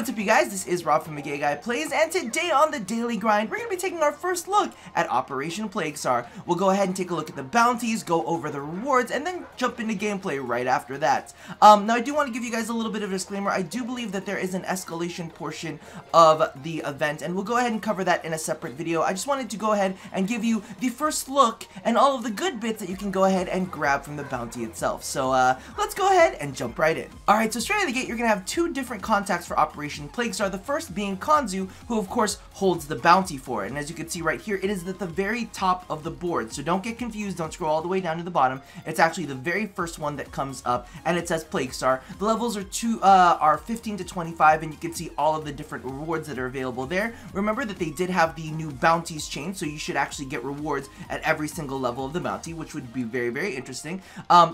What's up, you guys? This is Rob from The Gay Guy Plays, and today on the Daily Grind, we're going to be taking our first look at Operation Plaguestar. We'll go ahead and take a look at the bounties, go over the rewards, and then jump into gameplay right after that. Now, I do want to give you guys a little bit of a disclaimer. I do believe that there is an escalation portion of the event, and we'll go ahead and cover that in a separate video. I just wanted to go ahead and give you the first look and all of the good bits that you can go ahead and grab from the bounty itself. So, let's go ahead and jump right in. Alright, so straight out of the gate, you're going to have two different contacts for Operation Plaguestar, the first being Kanzu, who of course holds the bounty for it. And as you can see right here, it is at the very top of the board. So don't get confused, don't scroll all the way down to the bottom. It's actually the very first one that comes up, and it says Plaguestar. The levels are 15 to 25, and you can see all of the different rewards that are available there. Remember that they did have the new bounties change, so you should actually get rewards at every single level of the bounty, which would be very, very interesting.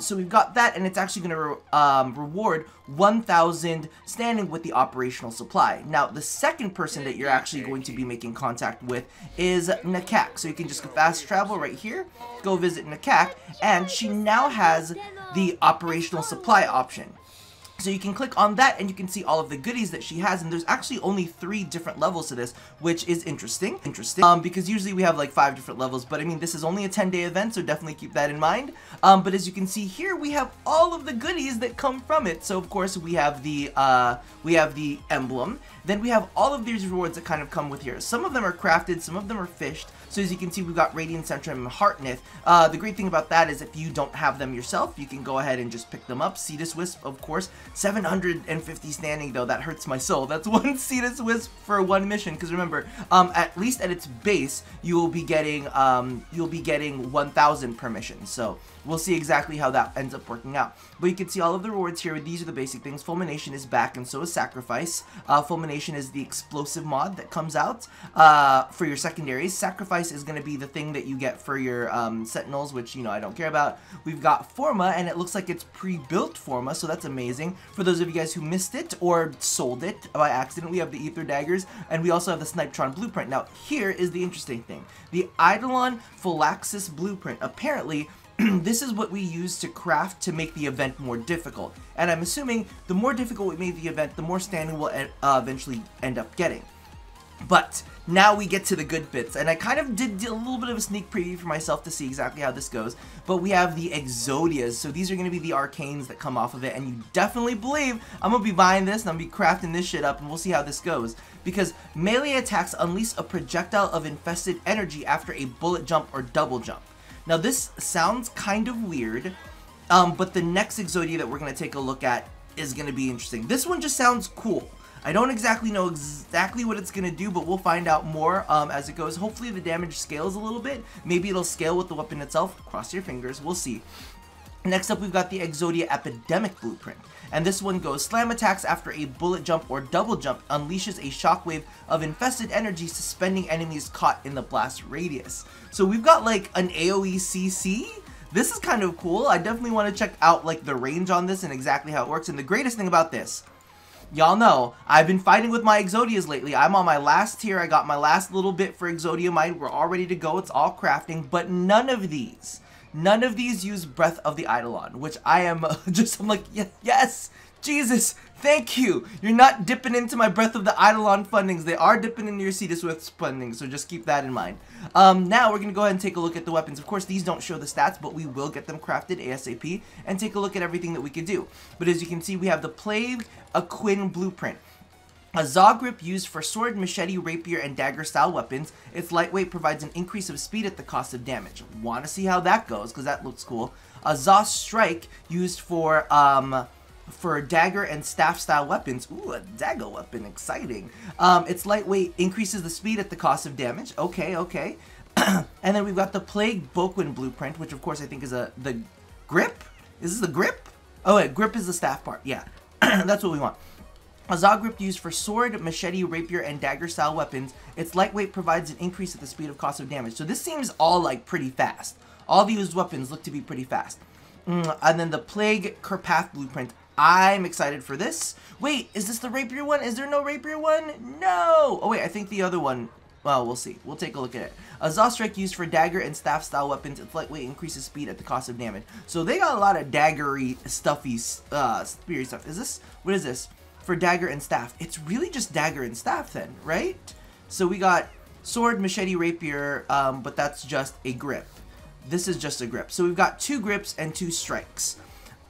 So we've got that, and it's actually going to reward 1,000 standing with the operational supply. Now, the second person that you're actually going to be making contact with is Nakak. So you can just fast travel right here, go visit Nakak, and she now has the operational supply option. So you can click on that and you can see all of the goodies that she has, and there's actually only 3 different levels to this, which is interesting, because usually we have like 5 different levels, but I mean, this is only a 10-day event, so definitely keep that in mind. But as you can see here, we have all of the goodies that come from it. So of course we have the emblem, then we have all of these rewards that kind of come with here. Some of them are crafted, some of them are fished. So as you can see, we've got Radiant Centrum and Heartnith. The great thing about that is if you don't have them yourself, you can go ahead and just pick them up. Cetus Wisp, of course, 750 standing though. That hurts my soul. That's one Cetus Wisp for one mission. Because remember, at least at its base, you will be getting 1,000 per mission. So we'll see exactly how that ends up working out. But you can see all of the rewards here. These are the basic things. Fulmination is back, and so is Sacrifice. Fulmination is the explosive mod that comes out for your secondaries. Sacrifice is going to be the thing that you get for your sentinels, which, you know, I don't care about. We've got Forma, and it looks like it's pre-built Forma, so that's amazing. For those of you guys who missed it or sold it by accident, we have the Ether Daggers, and we also have the Snipetron Blueprint. Now, here is the interesting thing. The Eidolon Phylaxis Blueprint. Apparently, this is what we use to craft to make the event more difficult. And I'm assuming the more difficult we make the event, the more standing we'll eventually end up getting. But now we get to the good bits, and I kind of did a little bit of a sneak preview for myself to see exactly how this goes. But we have the Exodias, so these are going to be the arcanes that come off of it, and you definitely believe I'm going to be buying this, and I'm going to be crafting this shit up, and we'll see how this goes. Because melee attacks unleash a projectile of infested energy after a bullet jump or double jump. Now this sounds kind of weird, but the next Exodia that we're going to take a look at is going to be interesting. This one just sounds cool. I don't exactly know exactly what it's going to do, but we'll find out more as it goes. Hopefully the damage scales a little bit. Maybe it'll scale with the weapon itself. Cross your fingers. We'll see. Next up, we've got the Exodia Epidemic Blueprint. And this one goes, slam attacks after a bullet jump or double jump unleashes a shockwave of infested energy, suspending enemies caught in the blast radius. So we've got like an AoE CC. This is kind of cool. I definitely want to check out like the range on this and exactly how it works. And the greatest thing about this, y'all know, I've been fighting with my Exodias lately. I'm on my last tier. I got my last little bit for Exodia Mine. We're all ready to go. It's all crafting. But none of these use Breath of the Eidolon, which I am I'm like, yes, Jesus, thank you. You're not dipping into my Breath of the Eidolon fundings. They are dipping into your Cetus Wisp fundings, so just keep that in mind. Now we're going to go ahead and take a look at the weapons. Of course, these don't show the stats, but we will get them crafted ASAP and take a look at everything that we can do. But as you can see, we have the Plague Aquin Blueprint. A Zaw Grip used for sword, machete, rapier, and dagger style weapons. Its lightweight provides an increase of speed at the cost of damage. Want to see how that goes, because that looks cool. A Zaw Strike used for dagger and staff style weapons. Ooh, a dagger weapon, exciting. Its lightweight increases the speed at the cost of damage. Okay, okay. And then we've got the Plague Boquin Blueprint, which of course I think is the grip? Is this the grip? Oh wait, grip is the staff part, yeah. That's what we want. A Zaw Grip used for sword, machete, rapier, and dagger style weapons. Its lightweight provides an increase at the speed of cost of damage. So this seems all like pretty fast. All the used weapons look to be pretty fast. And then the Plague Kerpath Blueprint. I'm excited for this. Wait, is this the rapier one? Is there no rapier one? No! Oh wait, I think the other one, well, we'll see. We'll take a look at it. A Zaw Strike used for dagger and staff style weapons. Its lightweight increases speed at the cost of damage. So they got a lot of daggery, stuffy, speary stuff. Is this, what is this? for dagger and staff, it's really just dagger and staff then, right? So we got sword, machete, rapier, but that's just a grip. This is just a grip. So we've got 2 grips and 2 strikes.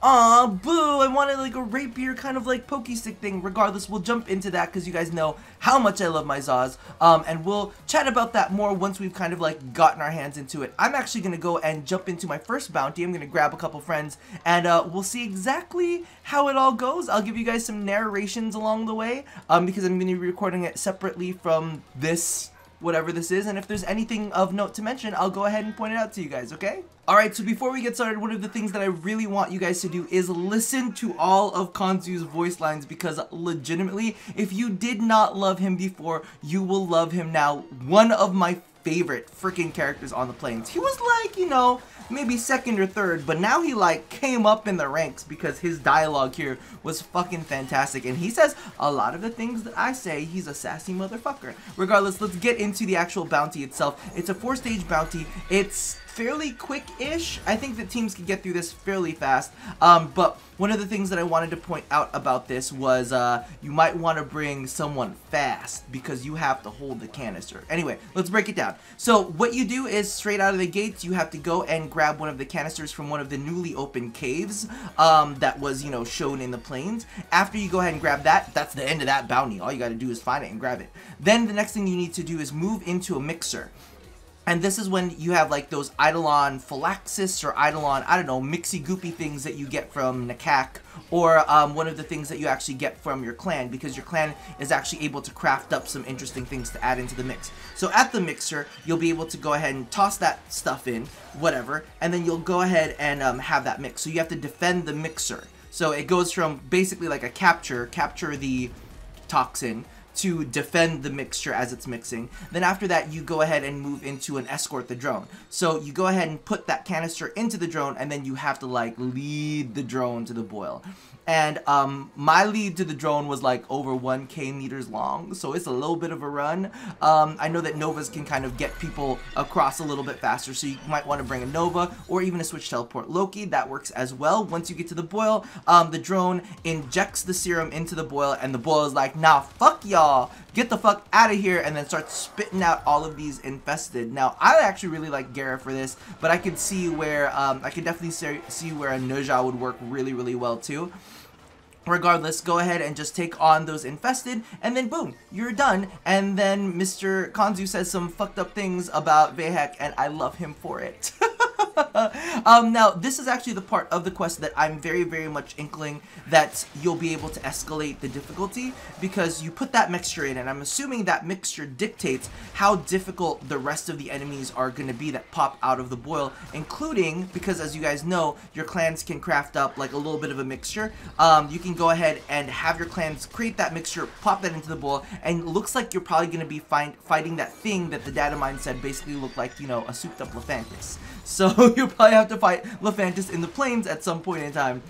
Aw, boo, I wanted like a rapier kind of like pokey stick thing. Regardless, we'll jump into that because you guys know how much I love my Zaws. And we'll chat about that more once we've kind of like gotten our hands into it. I'm actually going to go and jump into my first bounty. I'm going to grab a couple friends and we'll see exactly how it all goes. I'll give you guys some narrations along the way because I'm going to be recording it separately from this, whatever this is, and if there's anything of note to mention, I'll go ahead and point it out to you guys, okay? Alright, so before we get started, one of the things that I really want you guys to do is listen to all of Kanzu's voice lines, because legitimately, if you did not love him before, you will love him now. One of my favorite freaking characters on the plains. He was like, you know, maybe second or third, but now he like came up in the ranks because his dialogue here was fucking fantastic, and he says a lot of the things that I say. He's a sassy motherfucker. Regardless, let's get into the actual bounty itself. It's a 4-stage bounty. It's fairly quick-ish. I think that teams can get through this fairly fast, but one of the things that I wanted to point out about this was you might want to bring someone fast because you have to hold the canister. Anyway, let's break it down. So what you do is straight out of the gates, you have to go and grab one of the canisters from one of the newly opened caves that was, you know, shown in the plains. After you go ahead and grab that, that's the end of that bounty. All you got to do is find it and grab it. Then the next thing you need to do is move into a mixer. And this is when you have like those Eidolon Phylaxis or Eidolon, I don't know, mixy goopy things that you get from Nakak, or one of the things that you actually get from your clan, because your clan is actually able to craft up some interesting things to add into the mix. So at the mixer, you'll be able to go ahead and toss that stuff in, whatever, and then you'll go ahead and have that mix. So you have to defend the mixer. So it goes from basically like a capture the toxin, to defend the mixture as it's mixing. Then after that, you go ahead and move into an escort the drone. So you go ahead and put that canister into the drone, and then you have to like lead the drone to the boil. And my lead to the drone was like over 1K meters long, so it's a little bit of a run. I know that Novas can kind of get people across a little bit faster, so you might want to bring a Nova or even a switch teleport Loki. That works as well. Once you get to the boil, the drone injects the serum into the boil, and the boil is like, nah, fuck y'all, get the fuck out of here, and then starts spitting out all of these infested. Now, I actually really like Gara for this, but I could see where, I could definitely see where a Neja would work really, really well too. Regardless, go ahead and just take on those infested, and then boom, you're done. And then Mr. Kanzu says some fucked up things about Vehek, and I love him for it. Now, this is actually the part of the quest that I'm very, very much inkling that you'll be able to escalate the difficulty, because you put that mixture in, and I'm assuming that mixture dictates how difficult the rest of the enemies are going to be that pop out of the boil, including, because as you guys know, your clans can craft up like a little bit of a mixture. You can go ahead and have your clans create that mixture, pop that into the boil, and it looks like you're probably going to be fighting that thing that the data mine said basically looked like, you know, a souped up Lephantis. So you'll probably have to fight Lephantis in the plains at some point in time.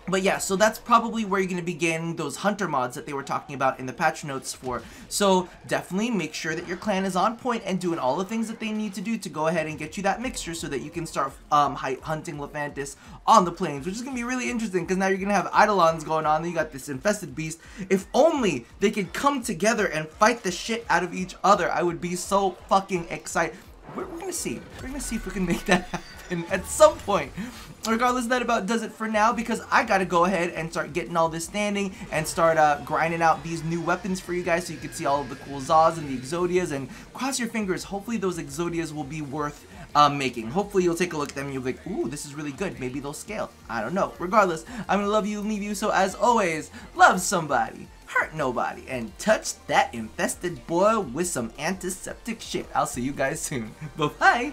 But yeah, so that's probably where you're going to begin those hunter mods that they were talking about in the patch notes for. So definitely make sure that your clan is on point and doing all the things that they need to do to go ahead and get you that mixture so that you can start hunting Lephantis on the plains, which is going to be really interesting because now you're going to have Eidolons going on. Then you got this infested beast. If only they could come together and fight the shit out of each other, I would be so fucking excited. We're going to see. We're going to see if we can make that happen at some point. Regardless, that about does it for now, because I got to go ahead and start getting all this standing and start grinding out these new weapons for you guys so you can see all of the cool Zaws and the Exodias, and cross your fingers, hopefully those Exodias will be worth making. Hopefully you'll take a look at them and you'll be like, ooh, this is really good. Maybe they'll scale. I don't know. Regardless, I'm going to love you and leave you, so as always, love somebody, hurt nobody, and touch that infested boil with some antiseptic shit. I'll see you guys soon. Bye-bye.